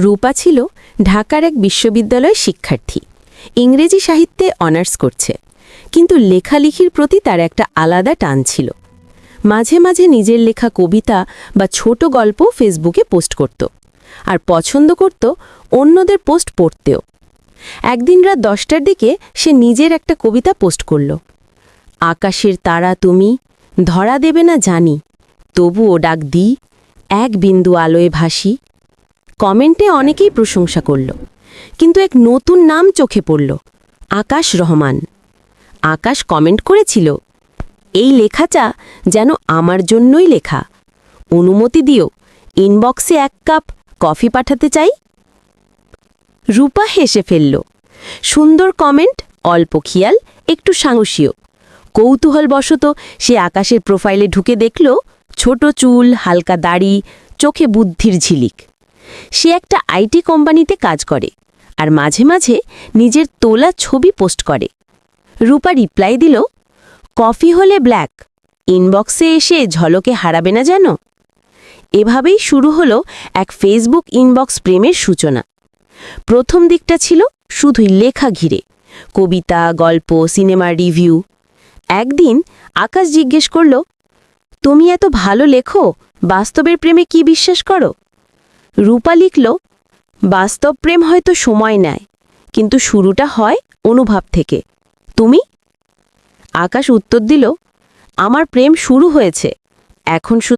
রূপা ছিল ঢাকার এক বিশ্ববিদ্যালয়ের শিক্ষার্থী। ইংরেজি সাহিত্যে অনার্স করছে, কিন্তু লেখালেখির প্রতি তার একটা আলাদা টান ছিল। মাঝে মাঝে নিজের লেখা কবিতা বা ছোট গল্প ফেসবুকে পোস্ট করত, আর পছন্দ করত অন্যদের পোস্ট পড়তেও। একদিন রাত 10টার দিকে সে নিজের একটা কবিতা পোস্ট করল। আকাশের তারা তুমি, ধরা দেবে না জানি, তবুও ডাক দিই, এক বিন্দু আলোয় ভাসি। কমেন্টে অনেকেই প্রশংসা করল, কিন্তু এক নতুন নাম চোখে পড়ল, আকাশ রহমান। আকাশ কমেন্ট করেছিল, এই লেখাটা যেন আমার জন্যই লেখা, অনুমতি দিও, ইনবক্সে 1 কাপ কফি পাঠাতে চাই। রূপা হেসে ফেলল। সুন্দর কমেন্ট, অল্প খেয়াল, একটু সাহসীয়। কৌতূহলবশত সে আকাশের প্রোফাইলে ঢুকে দেখল, ছোট চুল, হালকা দাড়ি, চোখে বুদ্ধির ঝিলিক। সে একটা আইটি কোম্পানিতে কাজ করে, আর মাঝে মাঝে নিজের তোলা ছবি পোস্ট করে। রূপা রিপ্লাই দিল, কফি হলে ব্ল্যাক, ইনবক্সে এসে ঝলকে হারাবে না যেন। এভাবেই শুরু হলো এক ফেসবুক ইনবক্স প্রেমের সূচনা। প্রথম দিকটা ছিল শুধুই লেখা ঘিরে, কবিতা, গল্প, সিনেমার রিভিউ। একদিন আকাশ জিজ্ঞেস করল, তুমি এত ভালো লেখো, বাস্তবের প্রেমে কি বিশ্বাস করো? রূপা লিখল, বাস্তব প্রেম হয়তো সময় নেয়, কিন্তু শুরুটা হয় অনুভব থেকে। তুমি? আকাশ উত্তর দিল, আমার প্রেম শুরু হয়েছে, এখন